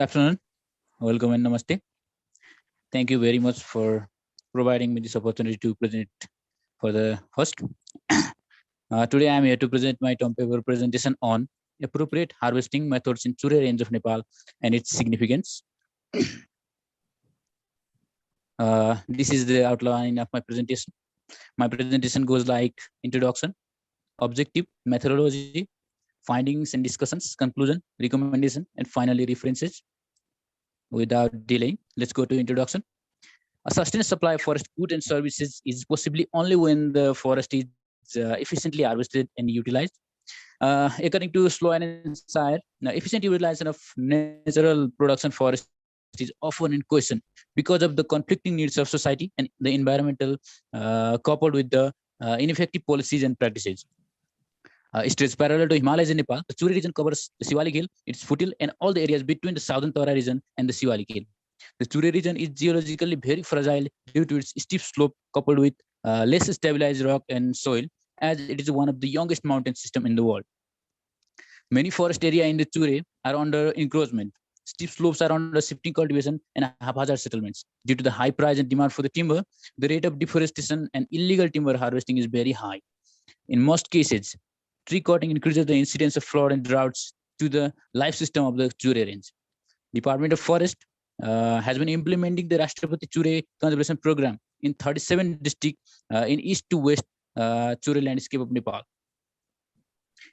Afternoon, welcome and namaste. Thank you very much for providing me this opportunity to present for the first. Today I am here to present my term paper presentation on appropriate harvesting methods in Chure range of Nepal and its significance. This is the outline of my presentation. My presentation goes like introduction, objective, methodology, findings and discussions, conclusion, recommendation, and finally references. Without delaying, let's go to introduction. A sustained supply of forest goods and services is possibly only when the forest is efficiently harvested and utilized. According to Sloan and Sire, efficient utilization of natural production forest is often in question because of the conflicting needs of society and the environmental coupled with the ineffective policies and practices. Stretched parallel to Himalayas in Nepal, the Churi region covers the Siwalik Hill, its foothill, and all the areas between the southern Tora region and the Siwalik Hill. The Chure region is geologically very fragile due to its steep slope coupled with less stabilized rock and soil, as it is one of the youngest mountain systems in the world. Many forest areas in the Chure are under encroachment. Steep slopes are under shifting cultivation and haphazard settlements. Due to the high price and demand for the timber, the rate of deforestation and illegal timber harvesting is very high. In most cases, tree cutting increases the incidence of flood and droughts to the life system of the Chure range. Department of Forest has been implementing the Rashtrapati Chure Conservation Program in 37 districts in east to west Chure landscape of Nepal.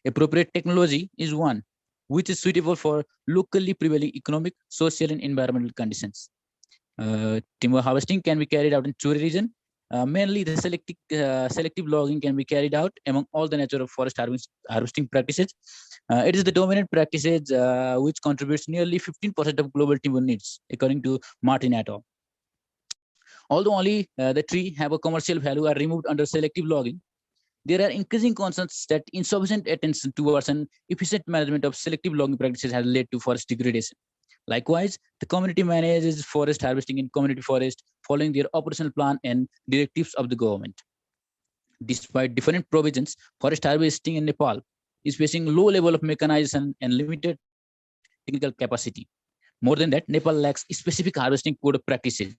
Appropriate technology is one which is suitable for locally prevailing economic, social, and environmental conditions. Timber harvesting can be carried out in Chure region. Mainly, the selective logging can be carried out among all the natural forest harvesting practices. It is the dominant practices which contributes nearly 15% of global timber needs, according to Martin et al. Although only the tree have a commercial value are removed under selective logging, there are increasing concerns that insufficient attention towards an efficient management of selective logging practices has led to forest degradation. Likewise, the community manages forest harvesting in community forest, following their operational plan and directives of the government. Despite different provisions, forest harvesting in Nepal is facing low level of mechanization and limited technical capacity. More than that, Nepal lacks specific harvesting code of practices.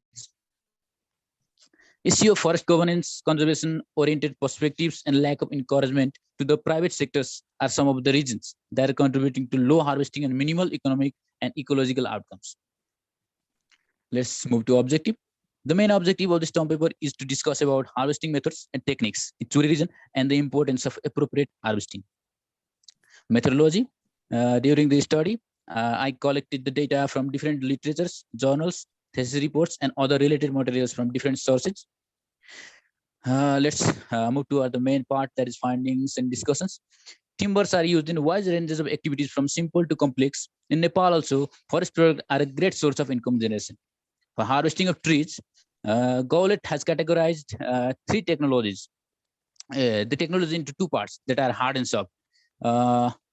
Issue of forest governance, conservation-oriented perspectives, and lack of encouragement to the private sectors are some of the reasons that are contributing to low harvesting and minimal economic and ecological outcomes. Let's move to objective. The main objective of this term paper is to discuss about harvesting methods and techniques in Chure region and the importance of appropriate harvesting. Methodology. During the study, I collected the data from different literatures, journals, thesis reports, and other related materials from different sources. Let's move to the main part, that is findings and discussions. Timbers are used in wide ranges of activities from simple to complex. In Nepal also, forest products are a great source of income generation. For harvesting of trees, Gowlet has categorized 3 technologies. The technology into 2 parts that are hard and soft.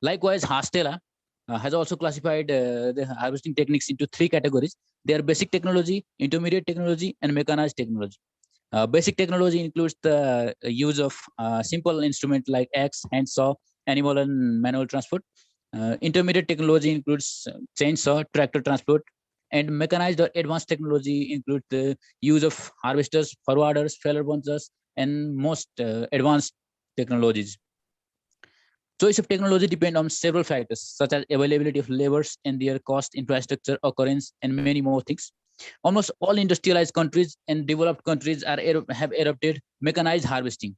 Likewise, Hastela has also classified the harvesting techniques into 3 categories. They are basic technology, intermediate technology, and mechanized technology. Basic technology includes the use of simple instruments like axe, hand saw, animal and manual transport. Intermediate technology includes chainsaw, tractor transport, and mechanized or advanced technology includes the use of harvesters, forwarders, feller bunchers, and most advanced technologies. Choice of technology depend on several factors, such as availability of labors and their cost, infrastructure, occurrence, and many more things. Almost all industrialized countries and developed countries have adopted mechanized harvesting,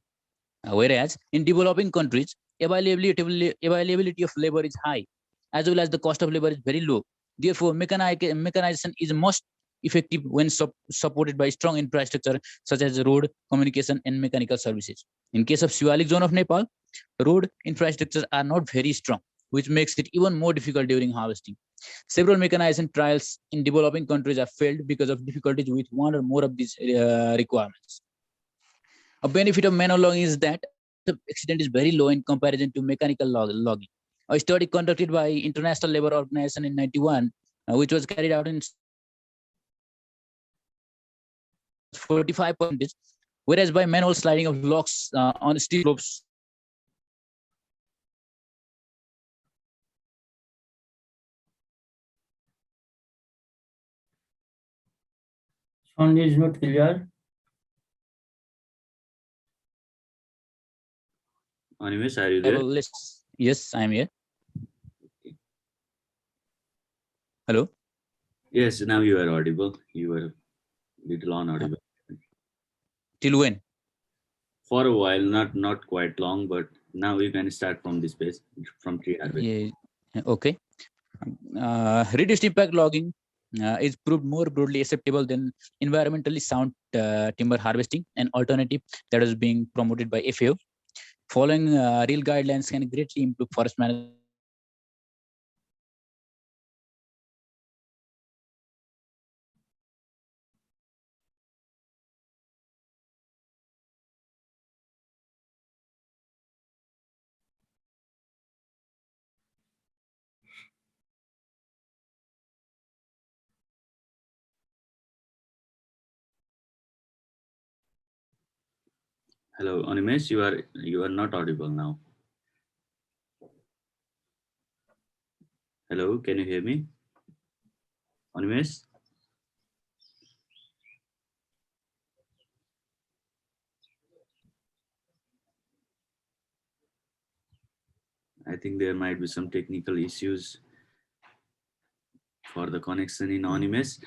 whereas in developing countries, availability of labor is high, as well as the cost of labor is very low. Therefore, mechanization is most effective when supported by strong infrastructure such as road, communication, and mechanical services. In case of Siwalik zone of Nepal, road infrastructures are not very strong, which makes it even more difficult during harvesting. Several mechanization trials in developing countries have failed because of difficulties with one or more of these requirements. A benefit of manual logging is that the accident is very low in comparison to mechanical logging. A study conducted by International Labour Organization in 91, which was carried out in 45%, whereas by manual sliding of logs on steep slopes, Sound is not clear. Animesh, are you there? Yes, I am here. Hello. Yes, now you are audible. You were little inaudible. Till when? For a while, not quite long, but now you can start from this page, from tree harvest. Yeah. Okay. Reduced impact logging is proved more broadly acceptable than environmentally sound timber harvesting, an alternative that is being promoted by FAO. Following real guidelines can greatly improve forest management. Hello, Animesh, you are not audible now. Hello, can you hear me? Animesh? I think there might be some technical issues for the connection in Animesh.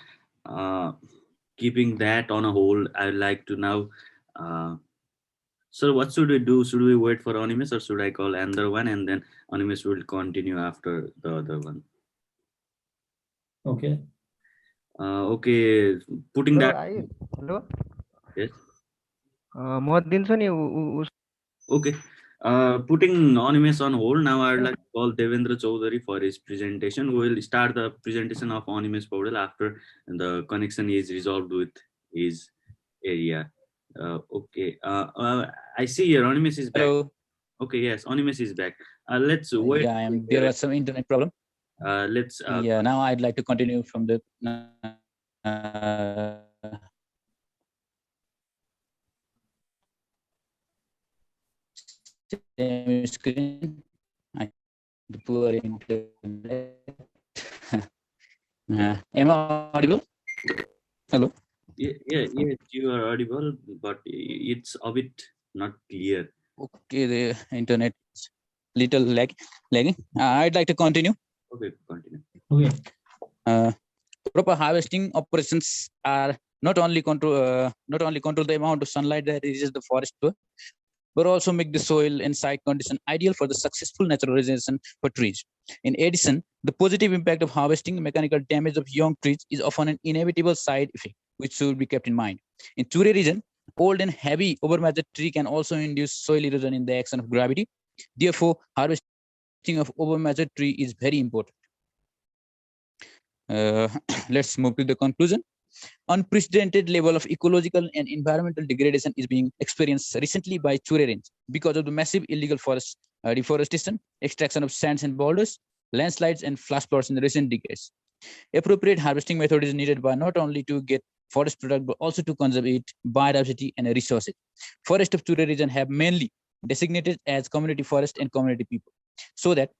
Keeping that on a hold, I'd like to now. So what should we do? Should we wait for Animesh or should I call another one and then Animesh will continue after the other one? Okay. Okay, putting Hello, that. hello. Yes. बहुत दिन से नहीं Okay. Putting Animesh on hold, now I'd like to call Devendra Chaudhary for his presentation. We will start the presentation of Animesh Paudel after the connection is resolved with his area. Okay. I see here Animesh is back. Hello. Okay, yes, Animesh is back. Let's wait. Yeah, there was some internet problem. Let's. Yeah, now I'd like to continue from the same screen. The poor internet. Am I audible? Hello. Yeah, you are audible, but it's a bit not clear. Okay, the internet is little lagging. I'd like to continue. Okay, continue. Okay. Proper harvesting operations are not only control the amount of sunlight that reaches the forest, but also make the soil and site condition ideal for the successful naturalization for trees. In addition, the positive impact of harvesting mechanical damage of young trees is often an inevitable side effect, which should be kept in mind. In Ture region, old and heavy overmatched tree can also induce soil erosion in the action of gravity. Therefore, harvesting of overmatched tree is very important. Let's move to the conclusion. Unprecedented level of ecological and environmental degradation is being experienced recently by Chure Range because of the massive illegal forest deforestation, extraction of sands and boulders, landslides, and flash floods in the recent decades. Appropriate harvesting method is needed by not only to get forest product but also to conserve its biodiversity and resources. Forest of Chure region have mainly designated as community forest and community people, so that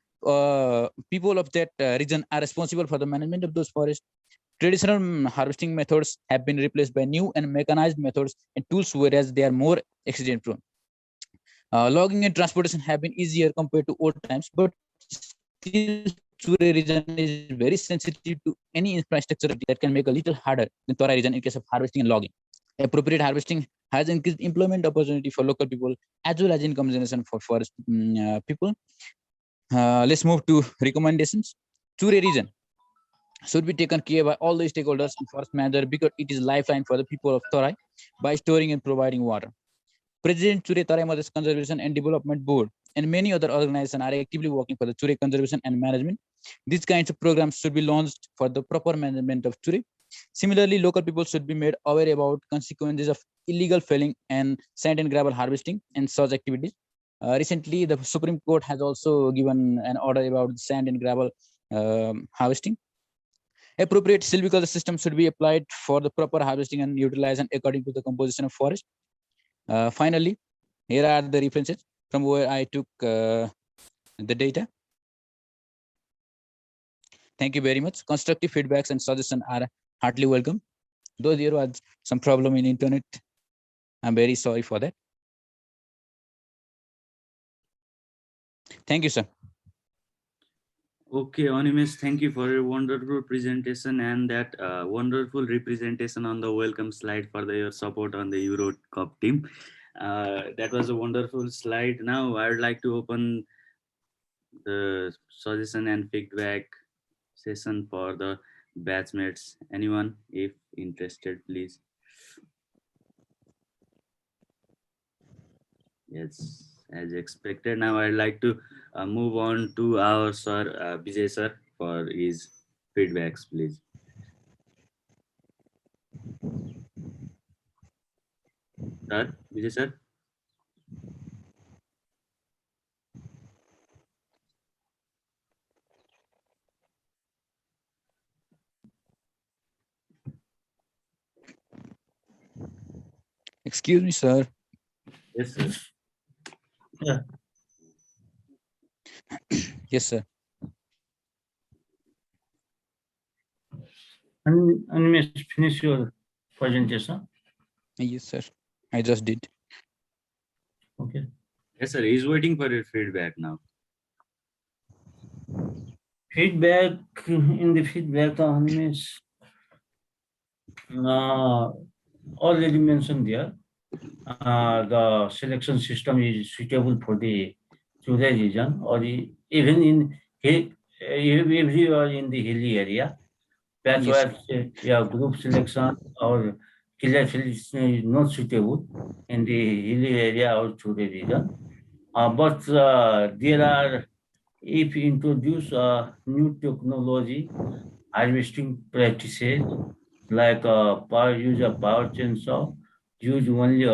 people of that region are responsible for the management of those forests. Traditional harvesting methods have been replaced by new and mechanized methods and tools, whereas they are more accident prone. Logging and transportation have been easier compared to old times, but still Chure region is very sensitive to any infrastructure that can make a little harder than Tora region in case of harvesting and logging. Appropriate harvesting has increased employment opportunity for local people as well as income generation for forest people. Let's move to recommendations. Chure region should be taken care by all the stakeholders and forest manager because it is lifeline for the people of Torai by storing and providing water. President Chure Torai Mother's Conservation and Development Board and many other organizations are actively working for the Chure conservation and management. These kinds of programs should be launched for the proper management of Chure. Similarly, local people should be made aware about consequences of illegal felling and sand and gravel harvesting and such activities. Recently, the Supreme Court has also given an order about sand and gravel harvesting. Appropriate silviculture system should be applied for the proper harvesting and utilization according to the composition of forest. Finally, here are the references from where I took the data. Thank you very much. Constructive feedbacks and suggestions are heartily welcome. though there was some problem in internet. I'm very sorry for that. Thank you, sir. Okay, Onimis, thank you for your wonderful presentation and that wonderful representation on the welcome slide for your support on the Euro Cup team. That was a wonderful slide. Now I would like to open the suggestion and feedback session for the batchmates. Anyone, if interested, please. Yes, as expected. Now I'd like to move on to our sir, Vijay sir, for his feedbacks, please. Sir, Vijay sir. Excuse me, sir. Yes, sir. Yeah. Yes, sir. Animesh, finish your presentation. Yes, sir. I just did. Okay. Yes, sir. He's waiting for your feedback now. Feedback, in the feedback, Animesh, already mentioned there, the selection system is suitable for the Chulai region or even in everywhere in the hilly area. That's Yes, why group selection or killer selection is not suitable in the hilly area or Chulai region. But there are, if you introduce new technology, harvesting practices like power use of power chainsaw, use only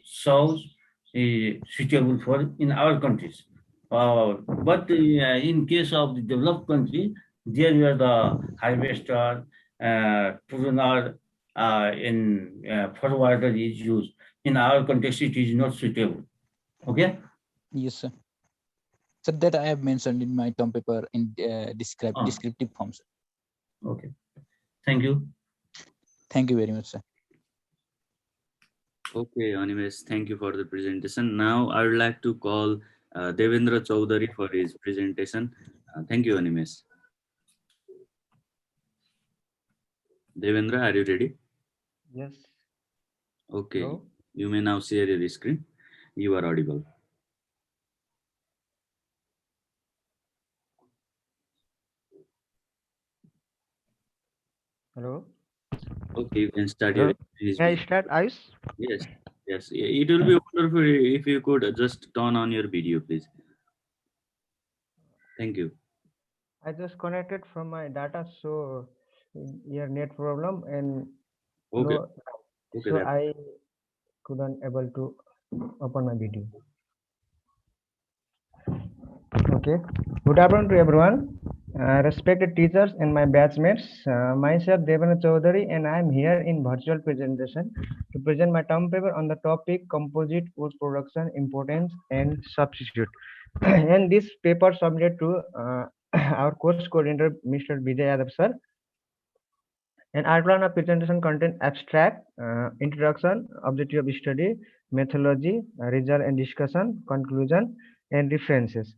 saws is suitable for in our countries. But in case of the developed country, there were the harvester, pruner, in forwarder is used. In our context, it is not suitable. Okay. yes, sir. So that I have mentioned in my term paper in Ah. descriptive form, sir. Okay. Thank you. Thank you very much, sir. Okay, Animesh, thank you for the presentation. Now I would like to call Devendra Chaudhary for his presentation. Thank you, Animesh. Devendra, are you ready? Yes. Okay, Hello? you may now share your screen. You are audible. Hello? Okay, you can start Hello? your Can I start, Ayush? Yes, yes. It will be wonderful if you could just turn on your video, please. Thank you. I just connected from my data, so your net problem and Okay, no, okay, so that I couldn't able to open my video. Okay. Good afternoon to everyone. Respected teachers and my batchmates, myself Devendra Chaudhary and I am here in virtual presentation to present my term paper on the topic composite wood production, importance and substitute. And this paper submitted to our course coordinator, Mr. Vijay Yadav sir. An outline of presentation content abstract, introduction, objective of study, methodology, result and discussion, conclusion, and references.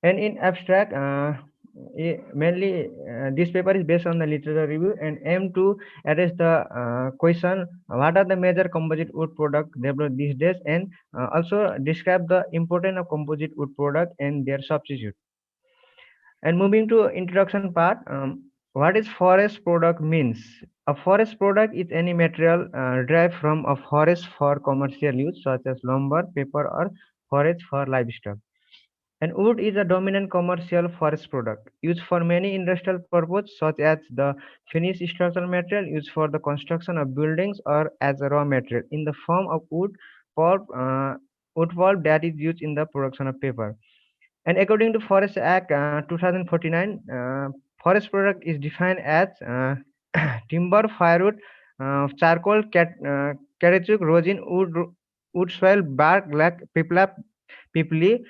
And in abstract, mainly this paper is based on the literature review and aim to address the question what are the major composite wood product developed these days, and also describe the importance of composite wood product and their substitute. And moving to introduction part, what is forest product means? A forest product is any material derived from a forest for commercial use, such as lumber, paper, or forage for livestock. And wood is a dominant commercial forest product used for many industrial purposes, such as the finished structural material used for the construction of buildings or as a raw material in the form of wood pulp that is used in the production of paper. And according to Forest Act 2049, forest product is defined as timber, firewood, charcoal, caoutchouc, rosin, wood soil, bark, black, pipli,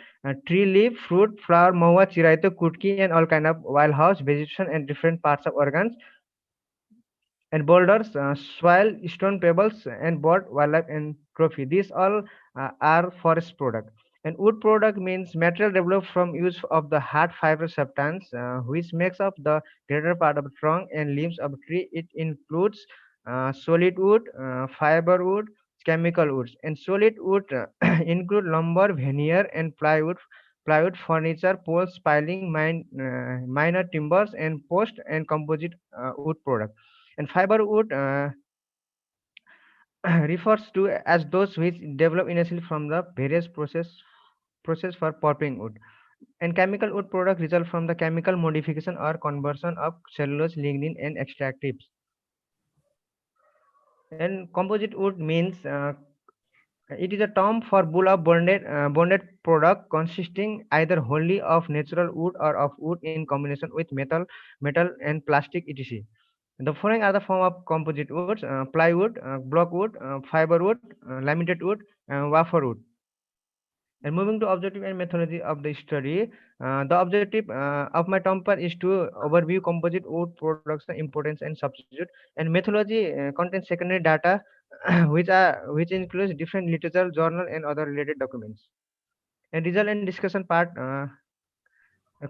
tree leaf, fruit, flower, maua, chiraito, kutki, and all kind of wild house, vegetation, and different parts of organs and boulders, soil, stone pebbles, and bird, wildlife, and trophy. These all are forest product. And wood product means material developed from use of the hard fiber substance, which makes up the greater part of the trunk and limbs of a tree. It includes solid wood, fiber wood, chemical woods. And solid wood include lumber, veneer, and plywood, furniture, poles, piling, minor timbers, and post and composite wood product. And fiber wood refers to as those which develop initially from the various process for pulping wood. And chemical wood products result from the chemical modification or conversion of cellulose, lignin, and extractives. And composite wood means it is a term for bull of bonded product consisting either wholly of natural wood or of wood in combination with metal, and plastic, etc. The following are the form of composite woods: plywood, block wood, fiber wood, laminated wood, wafer wood. And moving to objective and methodology of the study, the objective of my term is to overview composite wood production importance and substitute. And methodology contains secondary data, which includes different literature, journal, and other related documents. And result and discussion part.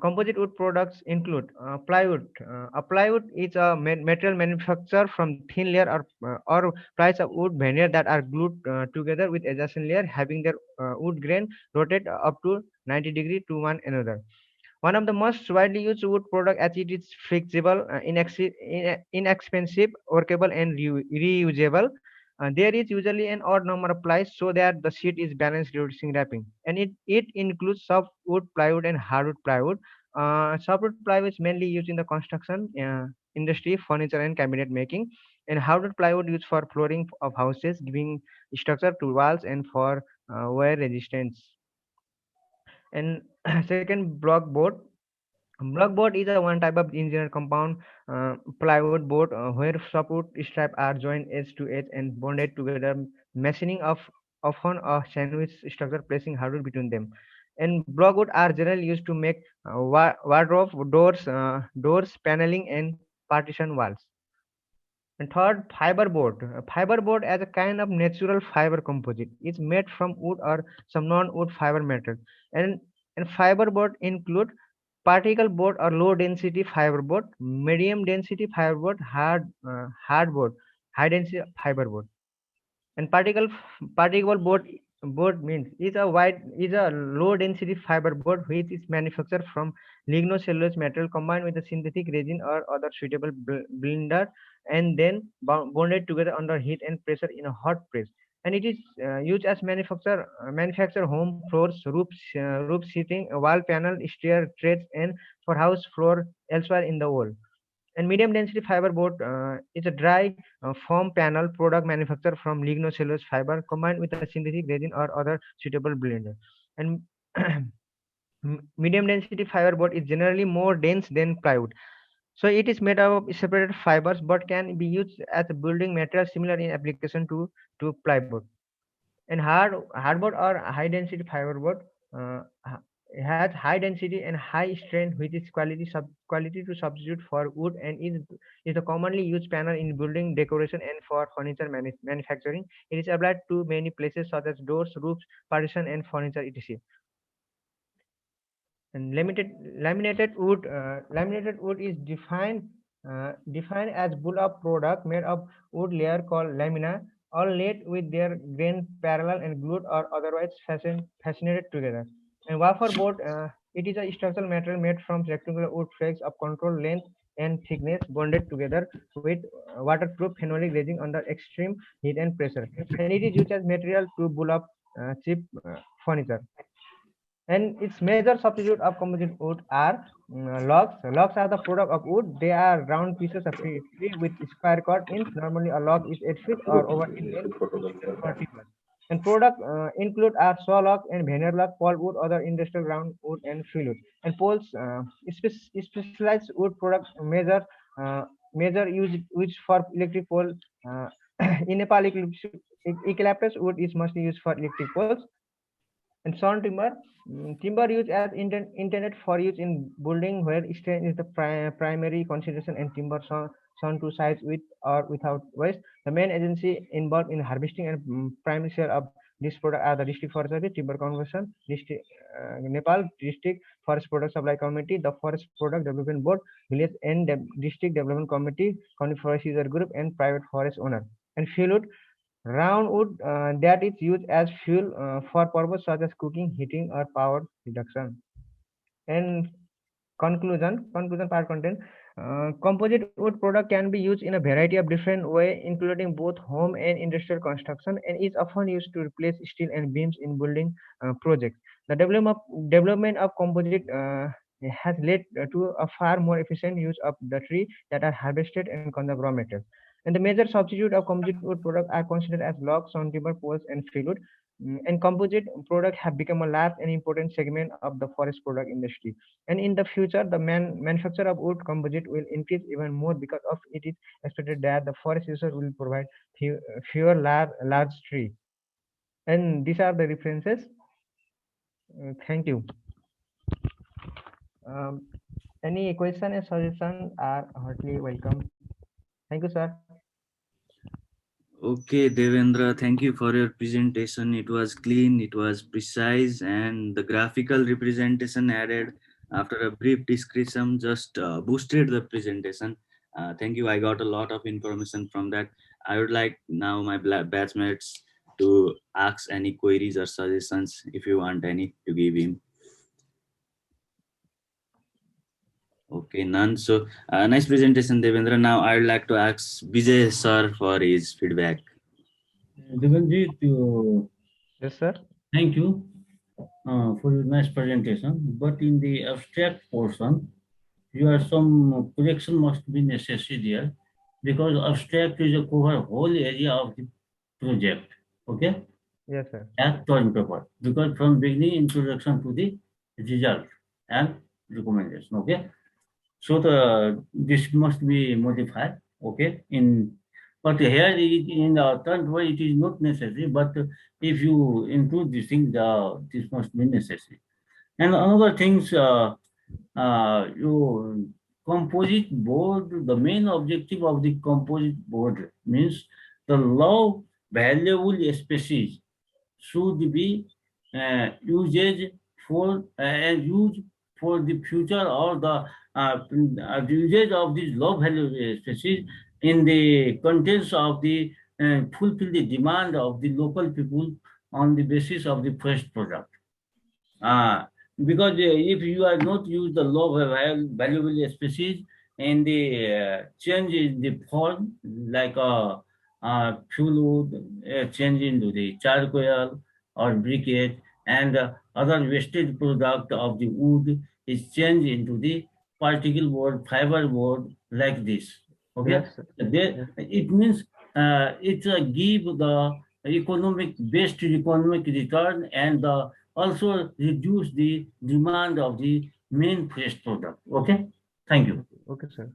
Composite wood products include plywood. A plywood is a material manufactured from thin layer or plies of wood veneer that are glued together with adjacent layer, having their wood grain rotate up to 90 degree to one another. One of the most widely used wood product as it is flexible, inexpensive, workable, and reusable. There is usually an odd number of plies so that the sheet is balanced, reducing wrapping. And it includes softwood plywood and hardwood plywood. Softwood plywood is mainly used in the construction industry, furniture, and cabinet making. And hardwood plywood used for flooring of houses, giving structure to walls and for wear resistance. And second, block board. Blockboard is a one type of engineered compound plywood board where softwood strips are joined edge to edge and bonded together, machining of often a sandwich structure, placing hardwood between them. And blockwood are generally used to make wardrobe, doors, paneling, and partition walls. And third, fiber board. Fiber board as a kind of natural fiber composite. It's made from wood or some non-wood fiber material. And and fiber board include particle board or low density fiber board, medium density fiber board, hard board, high density fiber board. And particle board means is a low density fiber board which is manufactured from lignocellulose material combined with a synthetic resin or other suitable blender, and then bonded together under heat and pressure in a hot press. And it is used as manufacture home floors, roof seating, wall panel, stair treads, and for house floor elsewhere in the world. And medium density fiber board is a dry foam panel product manufactured from lignocellulose fiber combined with a synthetic resin or other suitable blender. And medium density fiber board is generally more dense than plywood. So it is made up of separated fibers but can be used as a building material, similar in application to plywood. And hardboard or high density fiberboard uh, ha- has high density and high strength, which is quality to substitute for wood, and is a commonly used panel in building decoration and for furniture manufacturing. It is applied to many places such as doors, roofs, partition, and furniture, etc. And laminated wood is defined as bull of product made of wood layer called lamina, all laid with their grain parallel and glued or otherwise fastened together. And wafer board, it is a structural material made from rectangular wood flakes of controlled length and thickness, bonded together with waterproof phenolic resin under extreme heat and pressure. And it is used as material to bull up cheap furniture. And its major substitute of composite wood are logs. Logs are the product of wood. They are round pieces of tree with square cut ends. Normally, a log is 8 feet or over in length, 20 to 40 plus. And product include are saw log and veneer log, pulpwood, other industrial round wood, and fuelwood. And poles, specialized wood product uh, measure used for electric pole. In Nepal, eucalyptus wood is mostly used for electric poles. And sawn timber, timber used as intended for use in building where strength is the primary consideration, and timber sawn to size with or without waste. The main agency involved in harvesting and primary share of this product are the District Forest Service, Timber Conversion, District Nepal District Forest Product Supply Committee, the Forest Product Development Board, Village and District Development Committee, County Forest User Group, and private forest owner. And fuel wood, round wood that is used as fuel for purpose such as cooking, heating, or power reduction. And conclusion part content. Composite wood product can be used in a variety of different ways, including both home and industrial construction, and is often used to replace steel and beams in building projects. The development of composite has led to a far more efficient use of the tree that are harvested and conserve raw materials. And the major substitute of composite wood products are considered as logs, sawn timber, poles, and firewood. And composite products have become a large and important segment of the forest product industry. And in the future, the manufacture of wood composite will increase even more because of it is expected that the forest user will provide fewer large trees. And these are the references. Thank you. Any question and suggestion are heartily welcome. Thank you, sir. Okay, Devendra, thank you for your presentation. It was clean, it was precise, and the graphical representation added after a brief description just boosted the presentation. Thank you. I got a lot of information from that. I would like now my batchmates to ask any queries or suggestions if you want any to give him. Okay, none. So nice presentation, Devendra. Now I would like to ask Vijay sir for his feedback. Devanjit, Yes, sir. thank you for your nice presentation. But in the abstract portion, some correction must be necessary there, because abstract is a cover whole area of the project. Okay. Yes, sir. As drawing paper, because from beginning introduction to the result and recommendation. Okay. So this must be modified. Okay. But here in the third way it is not necessary. But if you include this thing, this must be necessary. And another things, you composite board. The main objective of the composite board means the low valuable species should be used for used for the future, or the usage of these low value species in the contents of the fulfill the demand of the local people on the basis of the first product. Because if you are not use the low valuable species and the change in the form, like fuel wood, change into the charcoal or briquette, and other wasted product of the wood is changed into the particle board, fiber board, like this. Okay. Yes, sir. There, it means it give the best economic return, and also reduce the demand of the main fresh product. Okay. Thank you. Okay, sir.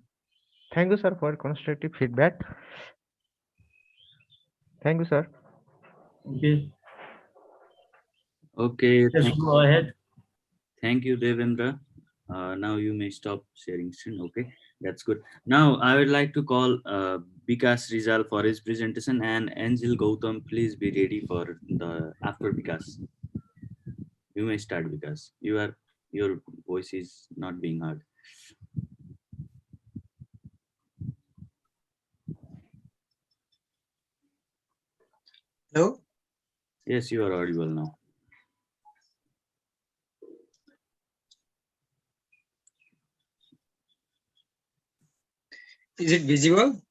Thank you, sir, for constructive feedback. Thank you, sir. Okay. Okay, Let's go ahead. thank you, Devendra. Now you may stop sharing screen. Okay, that's good. Now I would like to call Vikas Rizal for his presentation, and Angel Gautam, please be ready for the after Vikas. You may start, Vikas. Your voice is not being heard. Hello? Yes, you are audible now. Is it visible?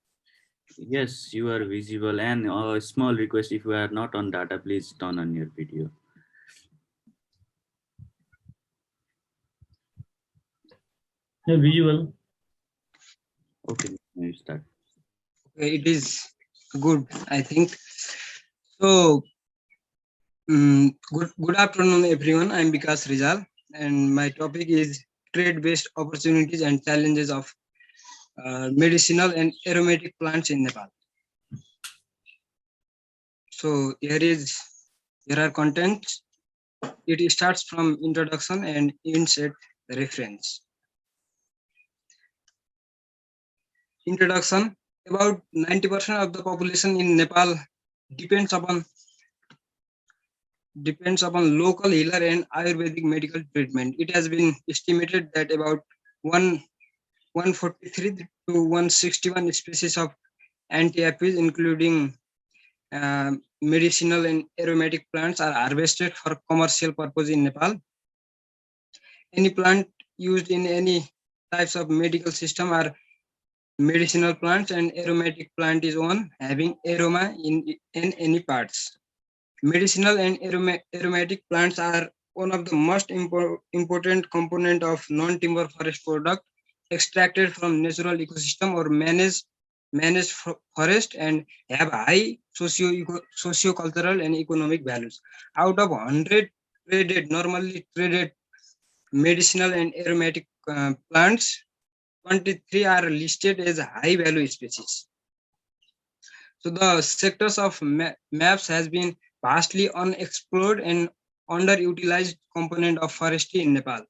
Yes, you are visible, and a small request, if you are not on data, please turn on your video. Visual. Okay, now you start. Okay, it is good, I think. So, good afternoon, everyone. I'm Vikas Rizal, and my topic is trade-based opportunities and challenges of medicinal and aromatic plants in Nepal. So here are contents. It starts from introduction and ends at the reference. Introduction. About 90% of the population in Nepal depends upon local healer and Ayurvedic medical treatment. It has been estimated that about 143 to 161 species of antiaphids, including medicinal and aromatic plants, are harvested for commercial purpose in Nepal. Any plant used in any types of medical system are medicinal plants, and aromatic plant is one having aroma in any parts. Medicinal and aromatic plants are one of the most important component of non-timber forest product extracted from natural ecosystem or managed forest, and have high socio-cultural and economic values. Out of 100 normally traded medicinal and aromatic plants, 23 are listed as high value species. So the sectors of MAPS has been vastly unexplored and underutilized component of forestry in Nepal.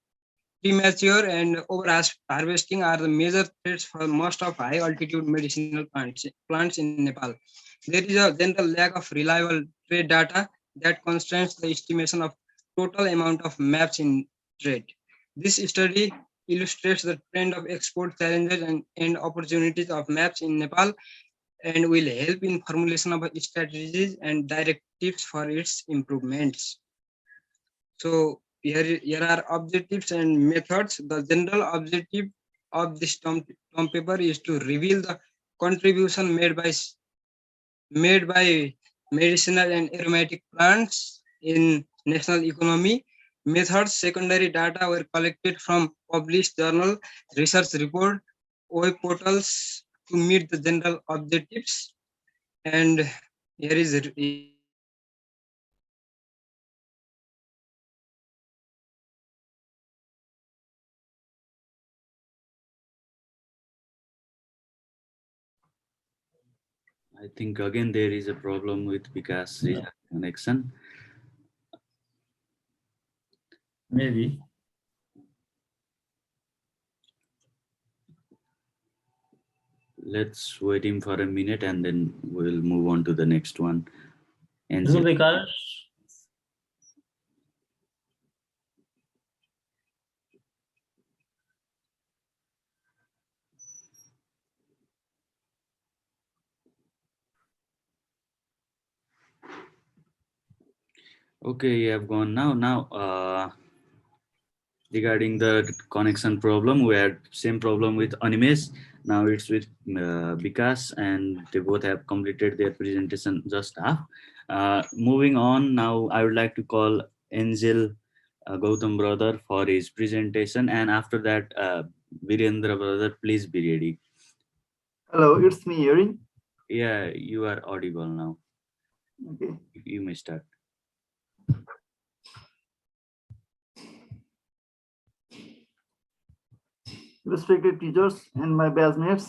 Premature and over harvesting are the major threats for most of high altitude medicinal plants in Nepal. There is a general lack of reliable trade data that constrains the estimation of total amount of MAPS in trade. This study illustrates the trend of export challenges and opportunities of MAPS in Nepal, and will help in formulation of strategies and directives for its improvements. So here are objectives and methods. The general objective of this term paper is to reveal the contribution made by medicinal and aromatic plants in national economy. Methods: secondary data were collected from published journal, research report, web portals to meet the general objectives. And here is I think again there is a problem with Vikas connection. Maybe. Let's wait him for a minute and then we'll move on to the next one. And Hello, Vikas. okay, you have gone now. Now, regarding the connection problem, we had same problem with Animesh. Now it's with Vikas, and they both have completed their presentation just half. Moving on, now I would like to call Angel Gautam brother for his presentation, and after that, Virendra brother, please be ready. Hello, it's me hearing. Yeah, you are audible now. Okay. You may start. Respected teachers and my batchmates,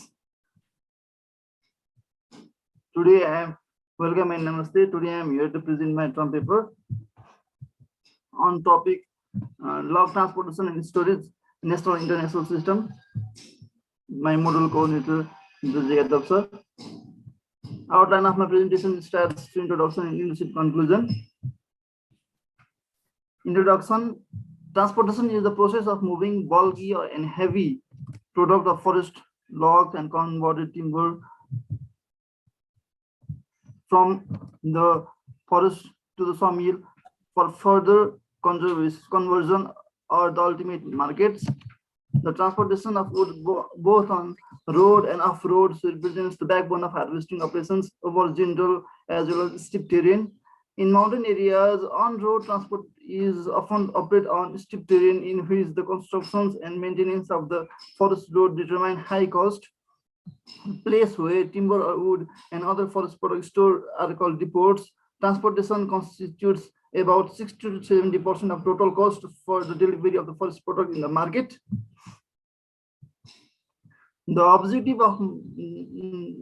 today I am welcome and namaste. Today I am here to present my term paper on topic log transportation and storage national international system. My module coordinator Jayadav sir. Outline of my presentation starts to introduction and leadership conclusion. Introduction: transportation is the process of moving bulky and heavy product of forest, logs, and converted timber from the forest to the sawmill for further conversion or the ultimate markets. The transportation of wood both on road and off road represents the backbone of harvesting operations over general as well as steep terrain. In mountain areas, on-road transport is often operated on steep terrain in which the constructions and maintenance of the forest road determine high cost. Place where timber or wood and other forest products stored are called depots. Transportation constitutes about 60 to 70% of total cost for the delivery of the forest product in the market. The objective of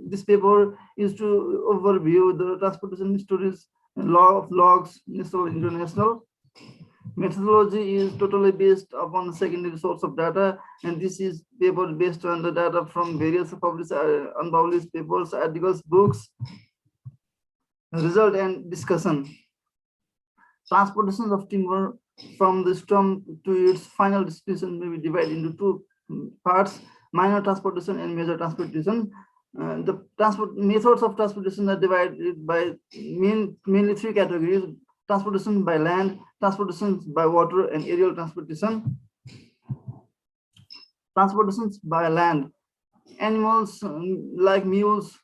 this paper is to overview the transportation storage law of logs, national, international. Methodology is totally based upon the secondary source of data, and this is paper based on the data from various published unpublished papers, articles, books, result and discussion. Transportation of timber from the stump to its final destination may be divided into two parts: minor transportation and major transportation. The transport methods of transportation are divided by mainly three categories: transportation by land, transportation by water, and aerial transportation. Transportations by land: animals like mules,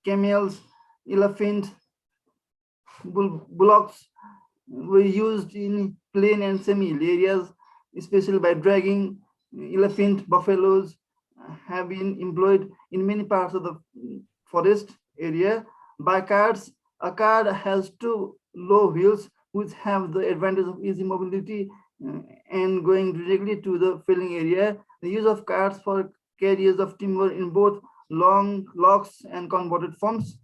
camels, elephant, bullocks were used in plain and semi-hill areas, especially by dragging. Elephant, buffaloes have been employed in many parts of the forest area. By carts, a cart has two low wheels which have the advantage of easy mobility and going directly to the felling area. The use of carts for carriers of timber in both long logs and converted forms.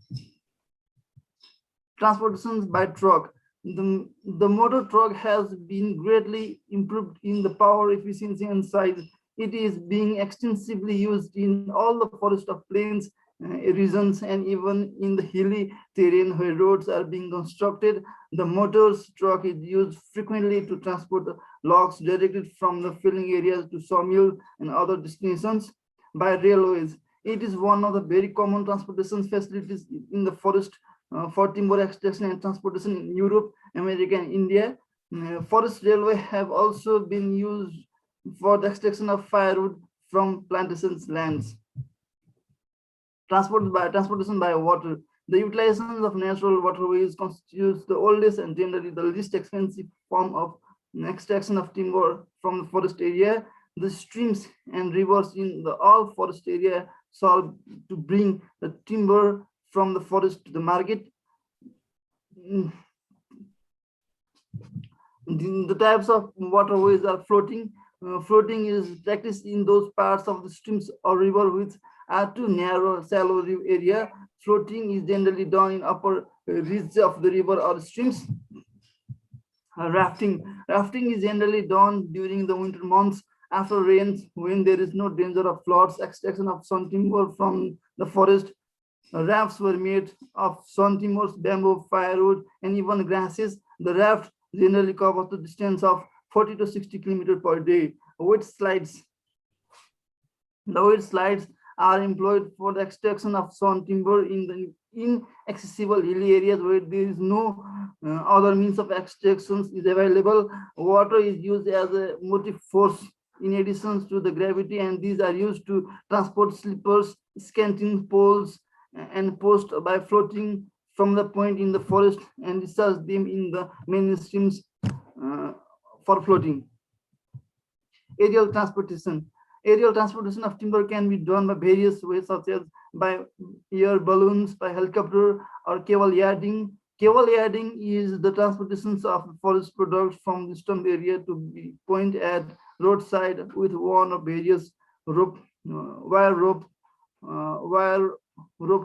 Transportations by truck. The motor truck has been greatly improved in the power, efficiency, and size. It is being extensively used in all the forest of plains regions and even in the hilly terrain where roads are being constructed. The motor truck is used frequently to transport the logs directly from the felling areas to sawmill and other destinations. By railways, it is one of the very common transportation facilities in the forest for timber extraction and transportation in Europe, America, and India. Forest railway have also been used for the extraction of firewood from plantations lands. Transportation by water. The utilization of natural waterways constitutes the oldest and generally the least expensive form of extraction of timber from the forest area. The streams and rivers in the all forest area serve to bring the timber from the forest to the market. The types of waterways are floating. Floating is practiced in those parts of the streams or river which are too narrow, shallow area. Floating is generally done in upper reaches of the river or streams. Rafting. Rafting is generally done during the winter months after rains when there is no danger of floods. Extraction of sawn timber from the forest. Rafts were made of sawn timbers, bamboo, firewood, and even grasses. The raft generally covers the distance of 40 to 60 kilometers per day. Wet slides. The wet slides are employed for the extraction of sawn timber in the inaccessible hilly areas where there is no other means of extraction is available. Water is used as a motive force in addition to the gravity, and these are used to transport slippers, scanting poles, and posts by floating from the point in the forest and discharge them in the main streams for floating. Aerial transportation. Aerial transportation of timber can be done by various ways, such as by air balloons, by helicopter, or cable yarding. Cable yarding is the transportation of forest products from the stump area to be point at roadside with one or various rope, wire rope,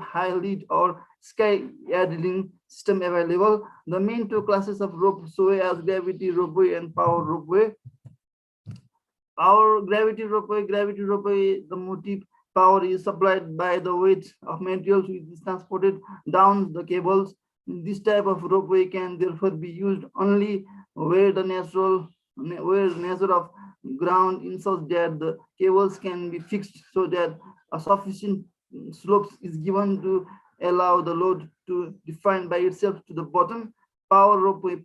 high lead, or sky yarding system available. The main two classes of ropeway as gravity ropeway and power ropeway. Our gravity ropeway, the motive power is supplied by the weight of materials which is transported down the cables. This type of ropeway can therefore be used only where the nature of ground ensures that the cables can be fixed so that a sufficient slope is given to allow the load to define by itself to the bottom. Power ropeway.